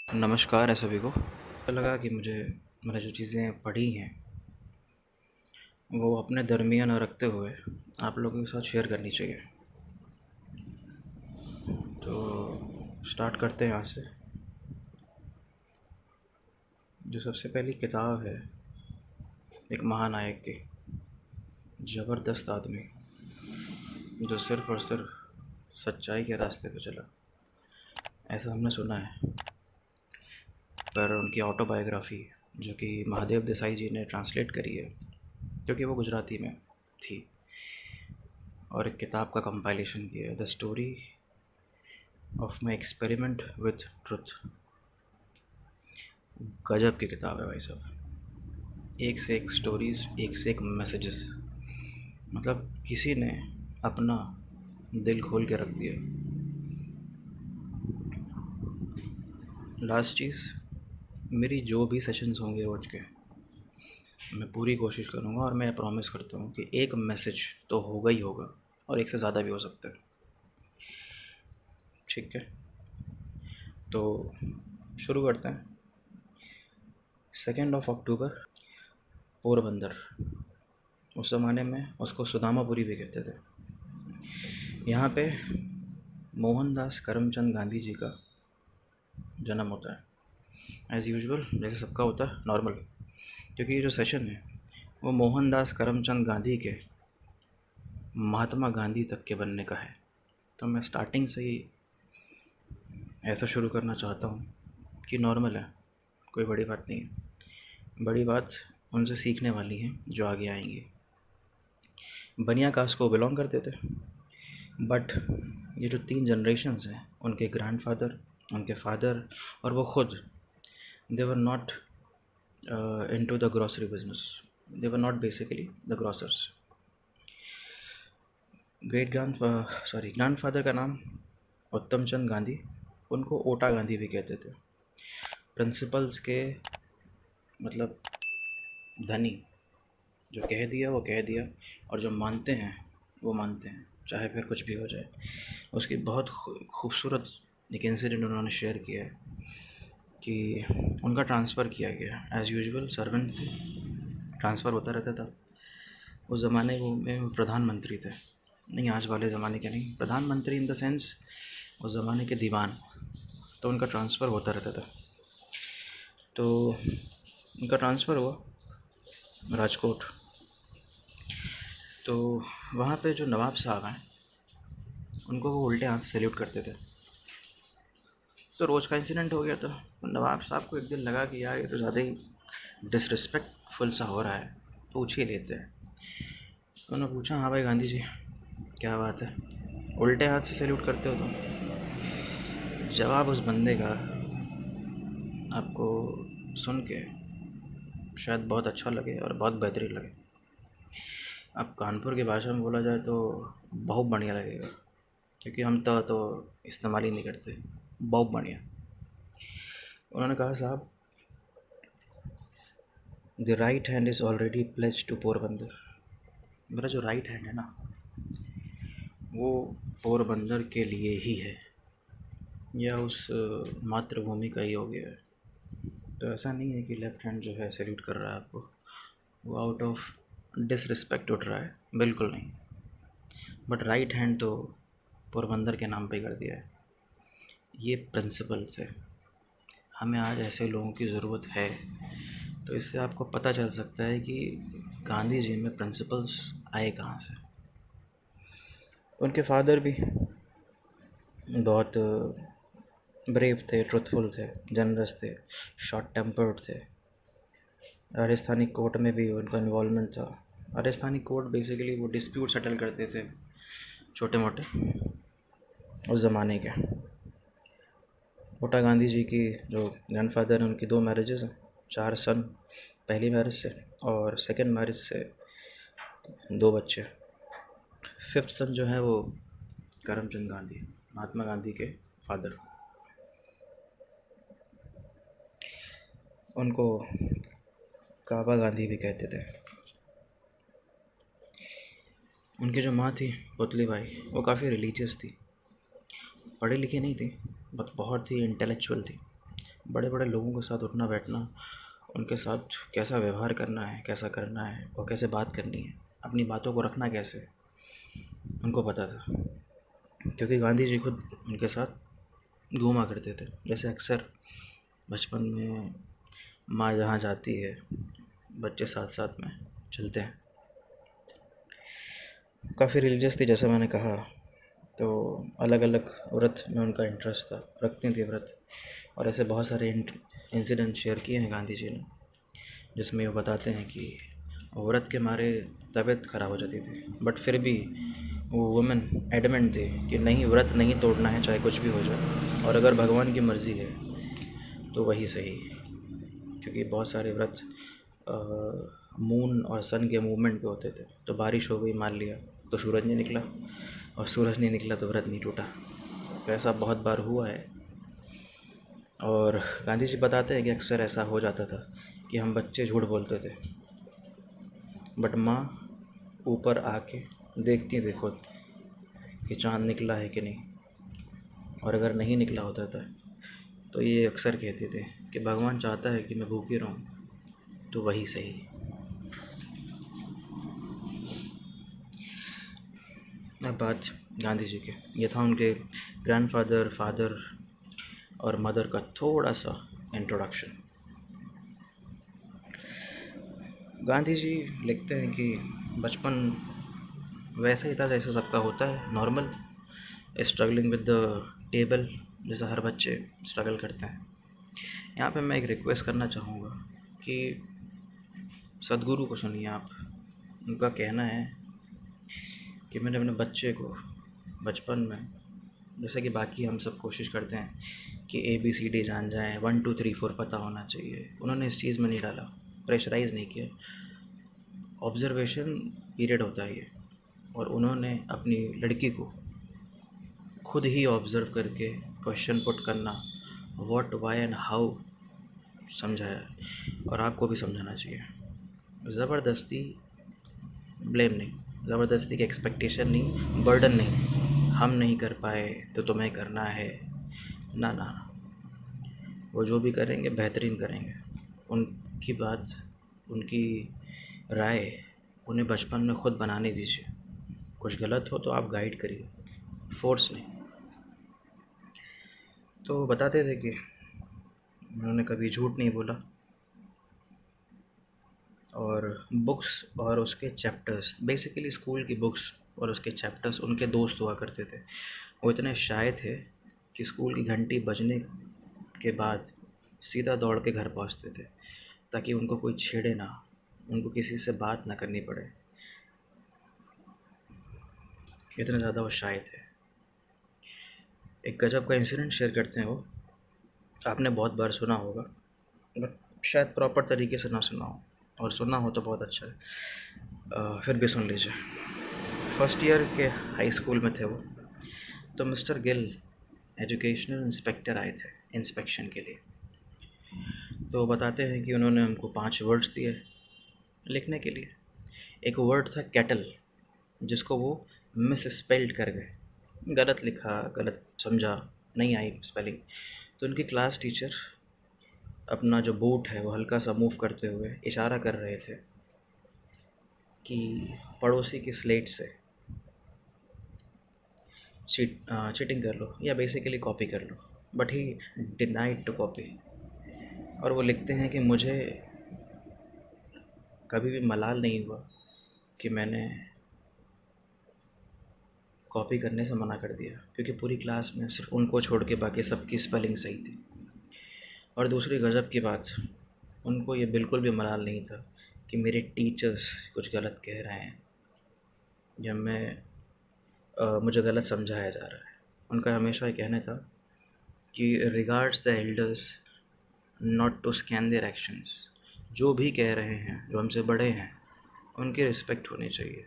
नमस्कार है सभी को। तो लगा कि मैंने जो चीज़ें पढ़ी हैं वो अपने दरमियान रखते हुए आप लोगों के साथ शेयर करनी चाहिए। तो स्टार्ट करते हैं यहाँ से। जो सबसे पहली किताब है एक महानायक की, ज़बरदस्त आदमी जो सिर्फ और सिर्फ सच्चाई के रास्ते पे चला, ऐसा हमने सुना है। पर उनकी ऑटोबायोग्राफ़ी जो कि महादेव देसाई जी ने ट्रांसलेट करी है, क्योंकि वो गुजराती में थी, और एक किताब का कंपाइलेशन किया है, the story of my experiment with truth. गजब की किताब है भाई साहब। एक से एक स्टोरीज़, एक से एक मैसेजेस, मतलब किसी ने अपना दिल खोल के रख दिया। लास्ट चीज़, मेरी जो भी सेशंस होंगे रोज के, मैं पूरी कोशिश करूँगा और मैं प्रॉमिस करता हूँ कि एक मैसेज तो होगा ही होगा, और एक से ज़्यादा भी हो सकता है। ठीक है, तो शुरू करते हैं। 2 अक्टूबर, पोरबंदर। उस ज़माने में उसको सुदामापुरी भी कहते थे। यहाँ पे मोहनदास करमचंद गांधी जी का जन्म होता है, एज़ यूजुअल, जैसे सबका होता है नॉर्मल। क्योंकि ये जो सेशन है वो मोहनदास करमचंद गांधी के महात्मा गांधी तक के बनने का है, तो मैं स्टार्टिंग से ही ऐसा शुरू करना चाहता हूँ कि नॉर्मल है, कोई बड़ी बात नहीं है। बड़ी बात उनसे सीखने वाली है जो आगे आएंगी। बनिया कास्ट को बिलोंग करते थे, बट ये जो 3 जनरेशन्स हैं, उनके ग्रैंडफादर, उनके फादर और वो खुद, they were not into the grocery business. They were not basically the grocers. Grandfather का नाम उत्तम चंद गांधी, उनको ओटा गांधी भी कहते थे। प्रिंसिपल्स के मतलब धनी, जो कह दिया वो कह दिया, और जो मानते हैं वो मानते हैं, चाहे फिर कुछ भी हो जाए। उसकी बहुत खूबसूरत एक इंसिडेंट उन्होंने शेयर किया है कि उनका ट्रांसफ़र किया गया। एज़ यूजुअल सर्वेंट थे, ट्रांसफ़र होता रहता था। उस ज़माने में वो प्रधानमंत्री थे, नहीं आज वाले ज़माने के नहीं, प्रधानमंत्री इन द सेंस उस ज़माने के दीवान। तो उनका ट्रांसफ़र होता रहता था। तो उनका ट्रांसफ़र हुआ राजकोट। तो वहाँ पे जो नवाब साहब हैं, उनको वो उल्टे हाथ से सैल्यूट करते थे। तो रोज़ का इंसिडेंट हो गया था। तो नवाब साहब को एक दिन लगा कि यार ये तो ज़्यादा ही डिसरिस्पेक्टफुल सा हो रहा है, पूछ ही लेते हैं। तो उन्होंने पूछा, हाँ भाई गांधी जी, क्या बात है, उल्टे हाथ से सैल्यूट करते हो तुम? जवाब उस बंदे का आपको सुन के शायद बहुत अच्छा लगे और बहुत बेहतरीन लगे। अब कानपुर की भाषा में बोला जाए तो बहुत बढ़िया लगेगा, क्योंकि हम तो इस्तेमाल ही नहीं करते। बहुत बढ़िया। उन्होंने कहा, साहब, the right hand is already pledge to Porbandar. मेरा जो राइट हैंड है ना, वो पोरबंदर के लिए ही है, या उस मातृभूमि का ही हो गया है। तो ऐसा नहीं है कि लेफ़्ट हैंड जो है सैल्यूट कर रहा है आपको, वो आउट ऑफ डिसरिस्पेक्ट उठ रहा है, बिल्कुल नहीं। बट राइट हैंड तो पोरबंदर के नाम पे कर दिया है। ये प्रिंसिपल्स है, हमें आज ऐसे लोगों की ज़रूरत है। तो इससे आपको पता चल सकता है कि गांधी जी में प्रिंसिपल्स आए कहाँ से। उनके फादर भी बहुत ब्रेव थे, ट्रुथफुल थे, जनरस थे, शॉर्ट टेम्पर्ड थे। राजस्थानी कोर्ट में भी उनका इन्वॉल्वमेंट था। राजस्थानी कोर्ट बेसिकली वो डिस्प्यूट सेटल करते थे, छोटे मोटे, उस ज़माने के। ओटा गांधी जी की जो ग्रैंडफादर हैं, उनकी 2 मैरिजेस हैं, 4 सन पहली मैरिज से, और सेकंड मैरिज से 2 बच्चे। 5th सन जो है वो करमचंद गांधी, महात्मा गांधी के फादर। उनको काबा गांधी भी कहते थे। उनकी जो माँ थी पुतली बाई, वो काफ़ी रिलीजियस थी, पढ़ी लिखी नहीं थी, बट बहुत ही इंटेलेक्चुअल थी, बड़े बड़े लोगों के साथ उठना बैठना, उनके साथ कैसा व्यवहार करना है, कैसा करना है और कैसे बात करनी है, अपनी बातों को रखना कैसे, उनको पता था। क्योंकि गांधी जी खुद उनके साथ घूमा करते थे। जैसे अक्सर बचपन में माँ जहाँ जाती है बच्चे साथ साथ में चलते हैं। काफ़ी रिलीजियस थी जैसा मैंने कहा, तो अलग अलग व्रत में उनका इंटरेस्ट था, रखती थी व्रत। और ऐसे बहुत सारे इंसिडेंट शेयर किए हैं गांधी जी ने, जिसमें वो बताते हैं कि व्रत के मारे तबीयत ख़राब हो जाती थी, बट फिर भी वो वुमेन एडमेंट थी कि नहीं, व्रत नहीं तोड़ना है चाहे कुछ भी हो जाए, और अगर भगवान की मर्ज़ी है तो वही सही। क्योंकि बहुत सारे व्रत मून और सन के मूवमेंट पे होते थे। तो बारिश हो गई मान लिया तो सूरज नहीं निकला, और सूरज नहीं निकला तो व्रत नहीं टूटा। तो ऐसा बहुत बार हुआ है। और गांधी जी बताते हैं कि अक्सर ऐसा हो जाता था कि हम बच्चे झूठ बोलते थे, बट माँ ऊपर आके देखती थी खुद कि चाँद निकला है कि नहीं, और अगर नहीं निकला होता था तो ये अक्सर कहते थे कि भगवान चाहता है कि मैं भूखी रहूं तो वही सही। अब बात गांधी जी के, ये था उनके ग्रैंडफादर, फादर और मदर का थोड़ा सा इंट्रोडक्शन। गांधी जी लिखते हैं कि बचपन वैसा ही था जैसे सबका होता है, normal, struggling with the table, जैसा हर बच्चे स्ट्रगल करते हैं। यहाँ पे मैं एक रिक्वेस्ट करना चाहूँगा कि सदगुरु को सुनिए आप। उनका कहना है कि मैंने अपने बच्चे को बचपन में, जैसे कि बाकी हम सब कोशिश करते हैं कि ABCD जान जाएं, 1 2 3 4 पता होना चाहिए, उन्होंने इस चीज़ में नहीं डाला, प्रेशराइज़ नहीं किया। ऑब्जर्वेशन पीरियड होता है ये, और उन्होंने अपनी लड़की को खुद ही ऑब्ज़र्व करके क्वेश्चन पुट करना, व्हाट, वाई एंड हाउ समझाया, और आपको भी समझाना चाहिए। ज़बरदस्ती ब्लेम नहीं, ज़बरदस्ती की एक्सपेक्टेशन नहीं, बर्डन नहीं, हम नहीं कर पाए तो तुम्हें करना है, ना ना। वो जो भी करेंगे बेहतरीन करेंगे। उनकी बात, उनकी राय उन्हें बचपन में खुद बनाने दीजिए। कुछ गलत हो तो आप गाइड करिए, फोर्स नहीं। तो बताते थे कि उन्होंने कभी झूठ नहीं बोला, और बुक्स और उसके चैप्टर्स, बेसिकली स्कूल की बुक्स और उसके चैप्टर्स उनके दोस्त हुआ करते थे। वो इतने शाय थे कि स्कूल की घंटी बजने के बाद सीधा दौड़ के घर पहुंचते थे, ताकि उनको कोई छेड़े ना, उनको किसी से बात ना करनी पड़े। इतने ज़्यादा वो शाय थे। एक गजब का इंसिडेंट शेयर करते हैं वो, आपने बहुत बार सुना होगा, बट शायद प्रॉपर तरीके से ना सुना हो, और सुना हो तो बहुत अच्छा है। फिर भी सुन लीजिए। फर्स्ट ईयर के हाई स्कूल में थे वो, तो मिस्टर गिल एजुकेशनल इंस्पेक्टर आए थे इंस्पेक्शन के लिए। तो बताते हैं कि उन्होंने हमको 5 वर्ड्स दिए लिखने के लिए। एक वर्ड था कैटल, जिसको वो मिस स्पेल्ड कर गए, गलत लिखा, गलत समझा, नहीं आई स्पेलिंग। तो उनकी क्लास टीचर अपना जो बूट है वो हल्का सा मूव करते हुए इशारा कर रहे थे कि पड़ोसी की स्लेट से चीटिंग कर लो या बेसिकली कॉपी कर लो, but he denied to copy. और वो लिखते हैं कि मुझे कभी भी मलाल नहीं हुआ कि मैंने कॉपी करने से मना कर दिया, क्योंकि पूरी क्लास में सिर्फ उनको छोड़ के बाकी सबकी स्पेलिंग सही थी। और दूसरी गज़ब की बात, उनको ये बिल्कुल भी मलाल नहीं था कि मेरे टीचर्स कुछ गलत कह रहे हैं या मुझे गलत समझाया जा रहा है। उनका हमेशा ये कहना था कि regards the elders, not to scan their actions. जो भी कह रहे हैं, जो हमसे बड़े हैं, उनकी रिस्पेक्ट होनी चाहिए,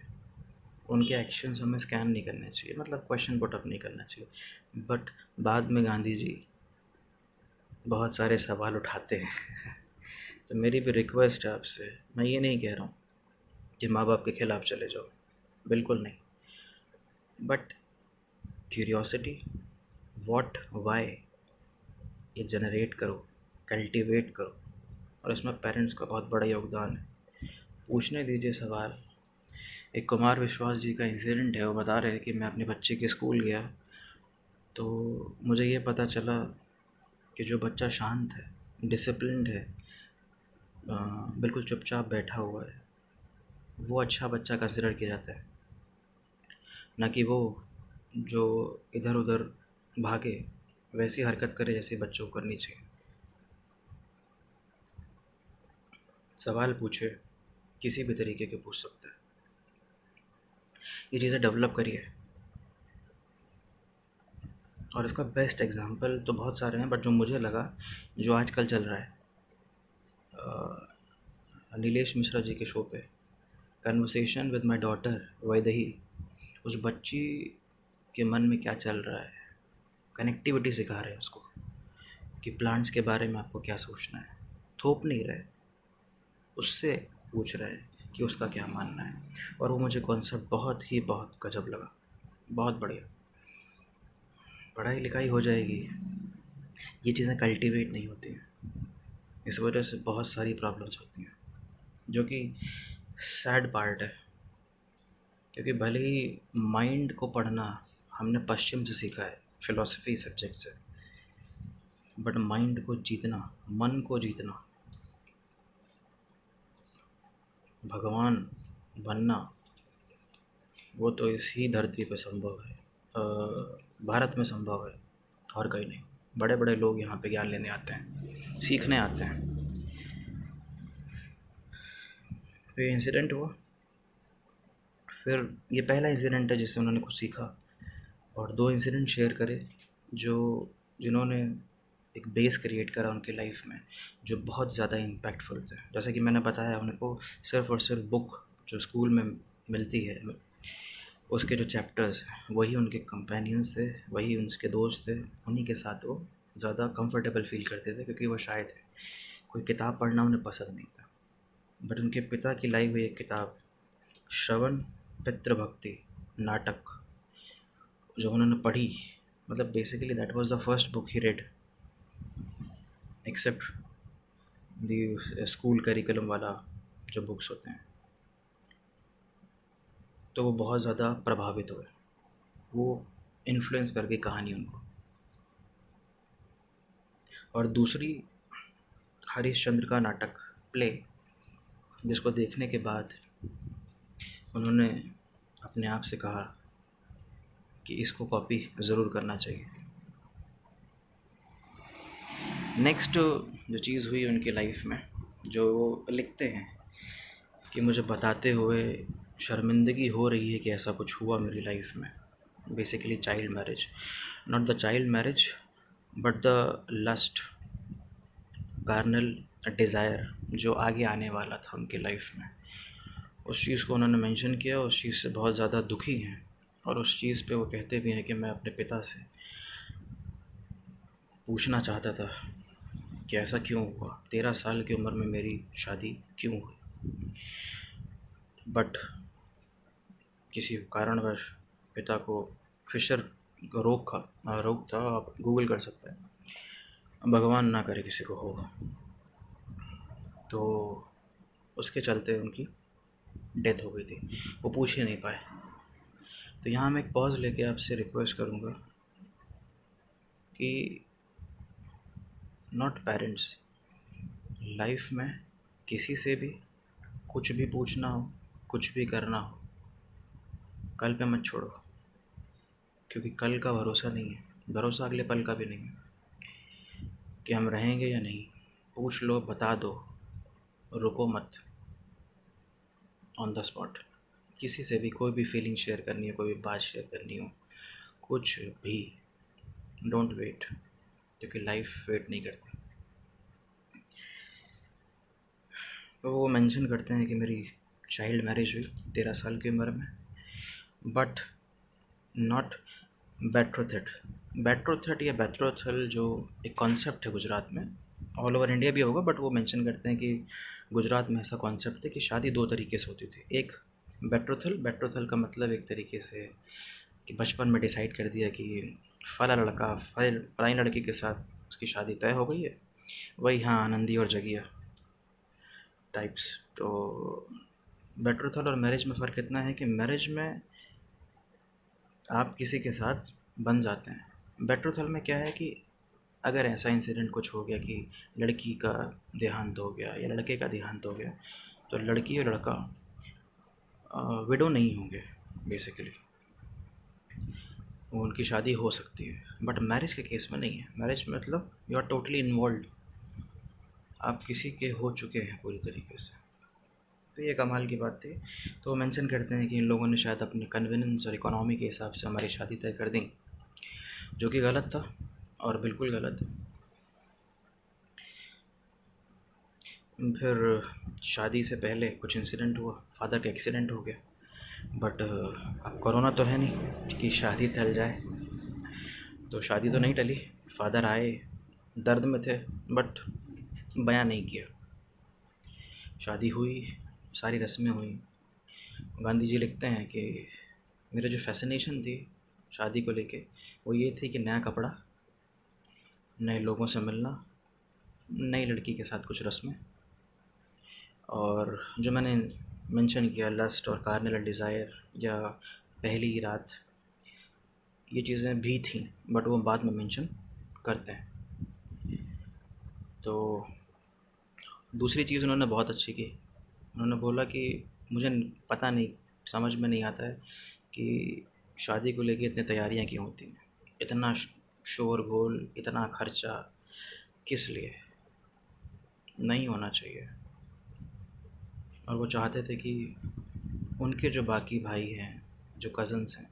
उनके एक्शंस हमें स्कैन नहीं करने चाहिए, मतलब क्वेश्चन पुट अप नहीं करना चाहिए। बट बाद में गांधी जी बहुत सारे सवाल उठाते हैं। तो मेरी भी रिक्वेस्ट है आपसे, मैं ये नहीं कह रहा हूँ कि माँ बाप के खिलाफ़ चले जाओ, बिल्कुल नहीं, बट क्यूरियोसिटी, व्हाट, वाई, ये जनरेट करो, कल्टीवेट करो, और इसमें पेरेंट्स का बहुत बड़ा योगदान है। पूछने दीजिए सवाल। एक कुमार विश्वास जी का इंसिडेंट है, वो बता रहे हैं कि मैं अपने बच्चे के स्कूल गया तो मुझे ये पता चला कि जो बच्चा शांत है, डिसिप्लिन्ड है, बिल्कुल चुपचाप बैठा हुआ है, वो अच्छा बच्चा कंसिडर किया जाता है, ना कि वो जो इधर उधर भागे, वैसी हरकत करे जैसे बच्चों को करनी चाहिए। सवाल पूछे, किसी भी तरीके के पूछ सकता है। ये चीज़ें डेवलप करिए। और इसका बेस्ट एग्जांपल तो बहुत सारे हैं, बट जो मुझे लगा, जो आजकल चल रहा है, नीलेश मिश्रा जी के शो पे conversation with my daughter Vaidehi, उस बच्ची के मन में क्या चल रहा है, कनेक्टिविटी सिखा रहे हैं उसको कि प्लांट्स के बारे में आपको क्या सोचना है। थोप नहीं रहे, उससे पूछ रहे हैं कि उसका क्या मानना है। और वो मुझे कॉन्सेप्ट बहुत गजब लगा, बहुत बढ़िया। पढ़ाई लिखाई हो जाएगी, ये चीज़ें कल्टीवेट नहीं होती हैं, इस वजह से बहुत सारी प्रॉब्लम्स होती हैं, जो कि सैड पार्ट है। क्योंकि भले ही माइंड को पढ़ना हमने पश्चिम से सीखा है, फिलॉसफी सब्जेक्ट से, बट माइंड को जीतना, मन को जीतना, भगवान बनना, वो तो इसी धरती पे संभव है, भारत में संभव है, और कहीं नहीं। बड़े बड़े लोग यहाँ पे ज्ञान लेने आते हैं, सीखने आते हैं। तो ये इंसिडेंट हुआ, फिर ये पहला इंसिडेंट है जिससे उन्होंने कुछ सीखा, और 2 इंसिडेंट शेयर करे जिन्होंने एक बेस क्रिएट करा उनकी लाइफ में, जो बहुत ज़्यादा इम्पैक्टफुल थे। जैसे कि मैंने बताया उनको, सिर्फ़ और सिर्फ बुक जो स्कूल में मिलती है, उसके जो चैप्टर्स हैं, वही उनके कंपेनियंस थे, वही उनके दोस्त थे, उन्हीं के साथ वो ज़्यादा कंफर्टेबल फील करते थे, क्योंकि वो शाय थे। कोई किताब पढ़ना उन्हें पसंद नहीं था। बट उनके पिता की लाई हुई एक किताब, श्रवण पितृभक्ति नाटक, जो उन्होंने पढ़ी, मतलब basically that was the first book ही read, except the school curriculum वाला जो बुक्स होते हैं। तो वो बहुत ज़्यादा प्रभावित हुए, वो इन्फ्लुएंस कर गई कहानी उनको। और दूसरी, हरीशचंद्र का नाटक प्ले, जिसको देखने के बाद उन्होंने अपने आप से कहा कि इसको कॉपी ज़रूर करना चाहिए। नेक्स्ट जो चीज़ हुई उनकी लाइफ में, जो वो लिखते हैं कि मुझे बताते हुए शर्मिंदगी हो रही है कि ऐसा कुछ हुआ मेरी लाइफ में। Basically child marriage, not the child marriage but the lust, carnal desire जो आगे आने वाला था उनकी लाइफ में, उस चीज़ को उन्होंने मेंशन किया। उस चीज़ से बहुत ज़्यादा दुखी हैं, और उस चीज़ पे वो कहते भी हैं कि मैं अपने पिता से पूछना चाहता था कि ऐसा क्यों हुआ, 13 साल की उम्र में मेरी शादी क्यों हुई। बट किसी कारणवश पिता को फिशर रोग था, आप गूगल कर सकते हैं, भगवान ना करे किसी को हो, तो उसके चलते उनकी डेथ हो गई थी, वो पूछ ही नहीं पाए। तो यहाँ मैं एक पॉज लेके आपसे रिक्वेस्ट करूँगा कि नॉट पेरेंट्स, लाइफ में किसी से भी कुछ भी पूछना हो, कुछ भी करना हो, कल पे मत छोड़ो, क्योंकि कल का भरोसा नहीं है, भरोसा अगले पल का भी नहीं है कि हम रहेंगे या नहीं। पूछ लो, बता दो, रुको मत, ऑन द स्पॉट। किसी से भी कोई भी फीलिंग शेयर करनी है, कोई भी बात शेयर करनी हो, कुछ भी, डोंट वेट, क्योंकि लाइफ वेट नहीं करती। तो वो मेंशन करते हैं कि मेरी चाइल्ड मैरिज हुई 13 साल की उम्र में, बट नॉट बेट्रोथेट। बेट्रोथेट या बेट्रोथल जो एक कॉन्सेप्ट है गुजरात में, ऑल ओवर इंडिया भी होगा, बट वो मेंशन करते हैं कि गुजरात में ऐसा कॉन्सेप्ट है कि शादी 2 तरीके से होती थी। एक बेट्रोथल का मतलब एक तरीके से कि बचपन में डिसाइड कर दिया कि फला लड़का फलानी लड़की के साथ उसकी शादी तय हो गई है, वही, हाँ, आनंदी और जगिया टाइप्स। तो बेट्रोथल और मैरिज में फ़र्क इतना है कि मैरिज में आप किसी के साथ बन जाते हैं। बेट्रोथल में क्या है कि अगर ऐसा इंसिडेंट कुछ हो गया कि लड़की का देहांत हो गया या लड़के का देहांत हो गया, तो लड़की और लड़का विडो नहीं होंगे बेसिकली, उनकी शादी हो सकती है। बट मैरिज के केस में नहीं है। मैरिज में मतलब यू आर टोटली इन्वॉल्व, आप किसी के हो चुके हैं पूरी तरीके से। तो ये कमाल की बात थी। तो वो मेंशन करते हैं कि इन लोगों ने शायद अपने कन्वीनियंस और इकोनॉमी के हिसाब से हमारी शादी तय कर दी, जो कि गलत था और बिल्कुल गलत। फिर शादी से पहले कुछ इंसिडेंट हुआ, फादर का एक्सीडेंट हो गया। बट अब कोरोना तो है नहीं कि शादी टल जाए, तो शादी तो नहीं टली। फादर आए, दर्द में थे, बट बयां नहीं किया। शादी हुई, सारी रस्में हुई। गांधी जी लिखते हैं कि मेरा जो फैसिनेशन थी शादी को लेके, वो ये थी कि नया कपड़ा, नए लोगों से मिलना, नई लड़की के साथ कुछ रस्में, और जो मैंने मेंशन किया लस्ट और कार्नल डिज़ायर या पहली ही रात, ये चीज़ें भी थी, बट वो बाद में मेंशन करते हैं। तो दूसरी चीज़ उन्होंने बहुत अच्छी की। उन्होंने बोला कि मुझे पता नहीं, समझ में नहीं आता है कि शादी को लेके इतनी तैयारियां क्यों होती हैं, इतना शोर घोल, इतना खर्चा किस लिए, नहीं होना चाहिए। और वो चाहते थे कि उनके जो बाकी भाई हैं, जो कज़न्स हैं,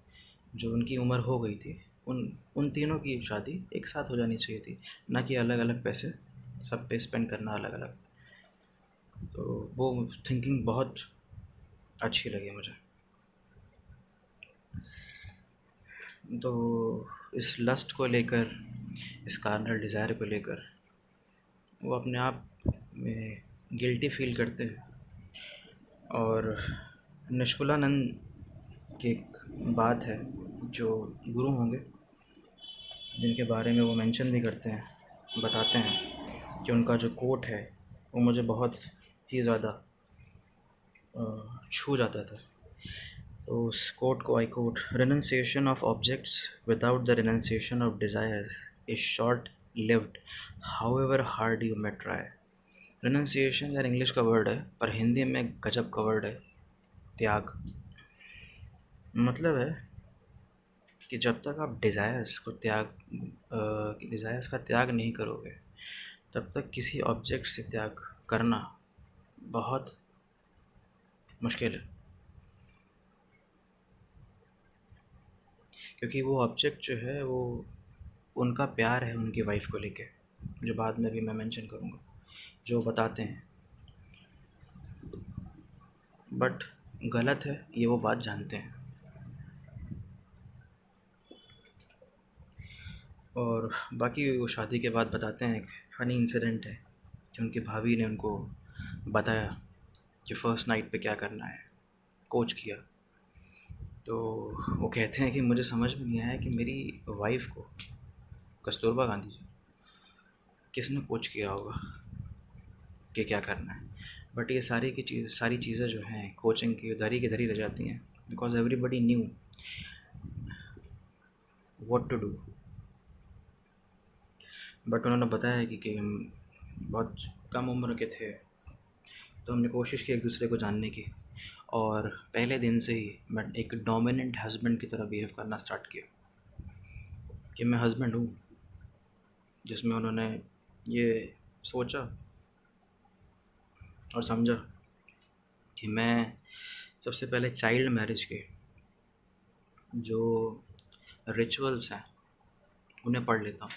जो उनकी उम्र हो गई थी, उन उन तीनों की शादी एक साथ हो जानी चाहिए थी, ना कि अलग अलग पैसे सब पे स्पेंड करना अलग अलग। तो वो थिंकिंग बहुत अच्छी लगी मुझे। तो इस लस्ट को लेकर, इस कार्नल डिज़ायर को लेकर वो अपने आप में गिल्टी फील करते हैं। और निष्कुलानंद की एक बात है, जो गुरु होंगे जिनके बारे में वो मेंशन भी करते हैं, बताते हैं कि उनका जो कोट है वो मुझे बहुत ही ज़्यादा छू जाता था। तो उस कोट को I quote, renunciation of objects without the renunciation of desires is short lived however hard you may try. Renunciation यार इंग्लिश का वर्ड है, पर हिंदी में गजब का वर्ड है, त्याग। मतलब है कि जब तक आप डिज़ायर्स का त्याग नहीं करोगे, तब तक किसी ऑब्जेक्ट से त्याग करना बहुत मुश्किल है। क्योंकि वो ऑब्जेक्ट जो है वो उनका प्यार है उनकी वाइफ को लेके, जो बाद में भी मैं मेंशन करूँगा, जो बताते हैं। बट गलत है, ये वो बात जानते हैं। और बाकी वो शादी के बाद बताते हैं, एक फ़नी इंसिडेंट है कि उनकी भाभी ने उनको बताया कि फ़र्स्ट नाइट पे क्या करना है, कोच किया। तो वो कहते हैं कि मुझे समझ में नहीं आया कि मेरी वाइफ को, कस्तूरबा गांधी जी, किसने कोच किया होगा कि क्या करना है। बट ये सारी चीज़ें जो हैं कोचिंग की धरी की धरी रह जाती हैं, because everybody knew what to do. But उन्होंने बताया कि हम बहुत कम उम्र के थे, तो हमने कोशिश की एक दूसरे को जानने की, और पहले दिन से ही मैं एक डोमिनेंट हस्बैंड की तरह बिहेव करना स्टार्ट किया कि मैं हस्बैंड हूँ। जिसमें उन्होंने ये सोचा और समझा कि मैं सबसे पहले चाइल्ड मैरिज के जो रिचुअल्स हैं उन्हें पढ़ लेता हूँ।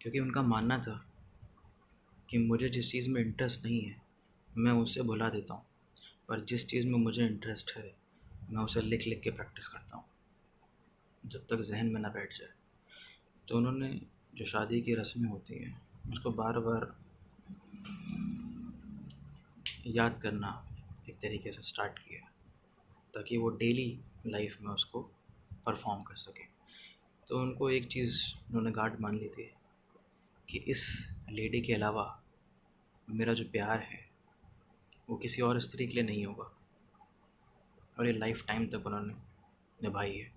क्योंकि उनका मानना था कि मुझे जिस चीज़ में इंटरेस्ट नहीं है मैं उसे भुला देता हूँ, पर जिस चीज़ में मुझे इंटरेस्ट है मैं उसे लिख लिख के प्रैक्टिस करता हूँ जब तक जहन में ना बैठ जाए। तो उन्होंने जो शादी की रस्में होती हैं उसको बार बार याद करना एक तरीके से स्टार्ट किया, ताकि वो डेली लाइफ में उसको परफॉर्म कर सकें। तो उनको एक चीज़ उन्होंने गांठ बांध ली थी कि इस लेडी के अलावा मेरा जो प्यार है वो किसी और स्त्री के लिए नहीं होगा, और ये लाइफ टाइम तक उन्होंने निभाई है।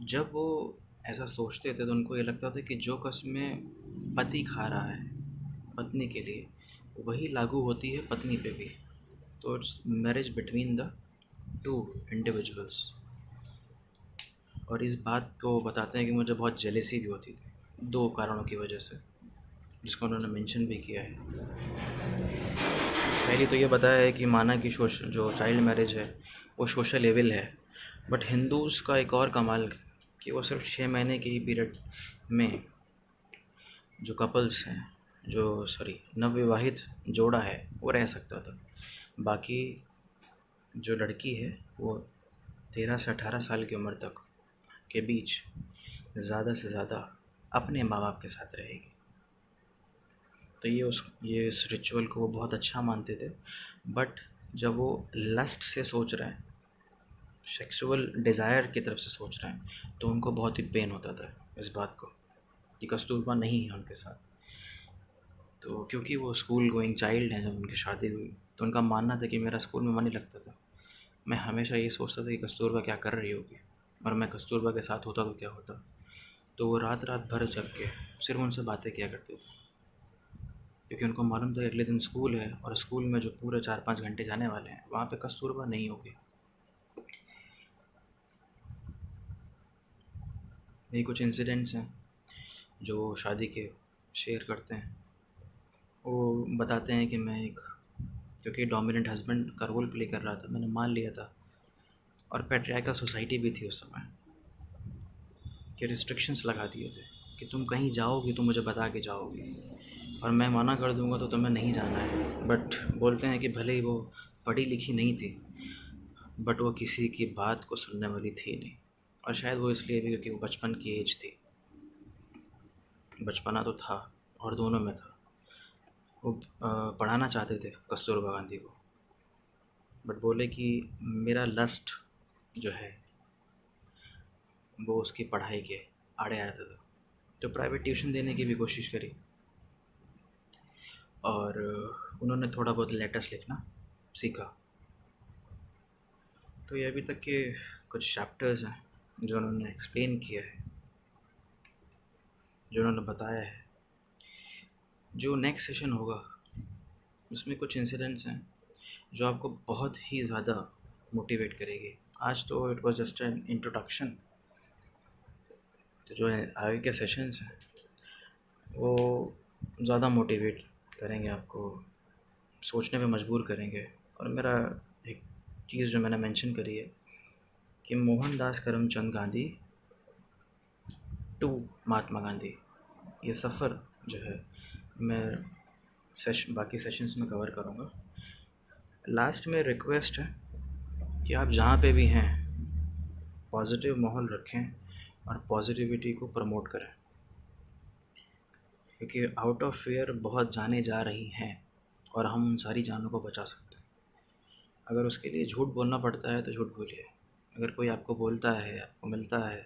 जब वो ऐसा सोचते थे तो उनको ये लगता था कि जो कस्में पति खा रहा है पत्नी के लिए, वही लागू होती है पत्नी पे भी। तो it's marriage between the two individuals. और इस बात को बताते हैं कि मुझे बहुत जेलेसी भी होती थी 2 कारणों की वजह से, जिसको उन्होंने मेंशन भी किया है। पहली तो ये बताया है कि माना कि जो चाइल्ड मैरिज है वो सोशल एविल है, बट हिंदूज़ का एक और कमाल कि वो सिर्फ 6 महीने के ही पीरियड में जो कपल्स हैं, जो नवविवाहित जोड़ा है वो रह सकता था। बाकी जो लड़की है वो 13 से 18 साल की उम्र तक के बीच ज़्यादा से ज़्यादा अपने माँ बाप के साथ रहेगी। तो ये इस रिचुअल को वो बहुत अच्छा मानते थे। बट जब वो लस्ट से सोच रहे हैं, सेक्सुअल डिज़ायर की तरफ से सोच रहे हैं, तो उनको बहुत ही पेन होता था इस बात को कि कस्तूरबा नहीं है उनके साथ। तो क्योंकि वो स्कूल गोइंग चाइल्ड हैं, जब उनकी शादी हुई तो उनका मानना था कि मेरा स्कूल में मन नहीं लगता था। मैं हमेशा ये सोचता था कि कस्तूरबा क्या कर रही होगी, और मैं कस्तूरबा के साथ होता तो क्या होता। तो वो रात रात भर जग के सिर्फ उनसे बातें किया करते थे, क्योंकि उनको मालूम था कि अगले दिन स्कूल है, और स्कूल में जो पूरे 4-5 घंटे जाने वाले हैं वहाँ पे कस्तूरबा नहीं होगी। ये कुछ इंसिडेंट्स हैं जो शादी के शेयर करते हैं। वो बताते हैं कि मैं क्योंकि डोमिनेंट हस्बैंड का रोल प्ले कर रहा था, मैंने मान लिया था, और पैट्रियार्कल सोसाइटी भी थी उस समय, कि रिस्ट्रिक्शंस लगा दिए थे कि तुम कहीं जाओगी तो मुझे बता के जाओगी, और मैं मना कर दूंगा तो तुम्हें नहीं जाना है। बट बोलते हैं कि भले ही वो पढ़ी लिखी नहीं थी, बट वो किसी की बात को सुनने वाली थी नहीं। और शायद वो इसलिए भी क्योंकि वो बचपन की एज थी, बचपना तो था और दोनों में था। वो पढ़ाना चाहते थे कस्तूरबा गांधी को, बट बोले कि मेरा लस्ट जो है वो उसकी पढ़ाई के आड़े आता था। तो प्राइवेट ट्यूशन देने की भी कोशिश करी, और उन्होंने थोड़ा बहुत लेटर्स लिखना सीखा। तो ये अभी तक के कुछ चैप्टर्स हैं जो उन्होंने एक्सप्लेन किया है, जो उन्होंने बताया है। जो नेक्स्ट सेशन होगा उसमें कुछ इंसिडेंट्स हैं जो आपको बहुत ही ज़्यादा मोटिवेट करेगी। आज तो it was just an introduction. तो जो है आगे के सेशंस हैं वो ज़्यादा मोटिवेट करेंगे, आपको सोचने पे मजबूर करेंगे। और मेरा एक चीज़ जो मैंने मेंशन करी है कि मोहनदास करमचंद गांधी टू महात्मा गांधी, ये सफ़र जो है मैं बाकी सेशंस में कवर करूँगा। लास्ट में रिक्वेस्ट है कि आप जहाँ पे भी हैं पॉजिटिव माहौल रखें और पॉजिटिविटी को प्रमोट करें, क्योंकि आउट ऑफ फेयर बहुत जानें जा रही हैं और हम उन सारी जानों को बचा सकते हैं। अगर उसके लिए झूठ बोलना पड़ता है तो झूठ बोलिए। अगर कोई आपको बोलता है, आपको मिलता है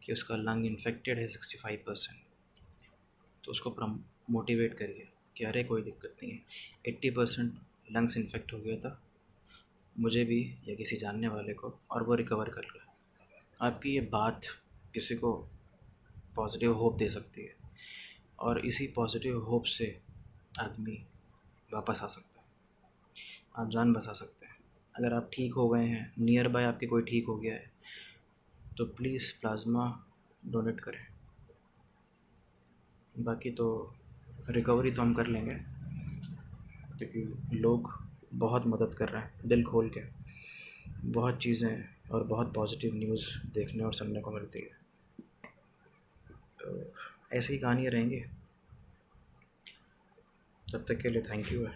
कि उसका लंग इन्फेक्टेड है 65%, तो उसको मोटिवेट करिए कि अरे कोई दिक्कत नहीं है, 80% लंग्स इन्फेक्ट हो गया था मुझे भी या किसी जानने वाले को, और वो रिकवर कर गया। आपकी ये बात किसी को पॉजिटिव होप दे सकती है, और इसी पॉजिटिव होप से आदमी वापस आ सकता है, आप जान बचा सकते हैं। अगर आप ठीक हो गए हैं, नियर बाय आपके कोई ठीक हो गया है, तो प्लीज़ प्लाज्मा डोनेट करें। बाकी तो रिकवरी तो हम कर लेंगे, क्योंकि लोग बहुत मदद कर रहे हैं दिल खोल के। बहुत चीज़ें और बहुत पॉजिटिव न्यूज़ देखने और सुनने को मिलती है। तो ऐसी ही कहानियाँ रहेंगी। तब तक के लिए थैंक यू है।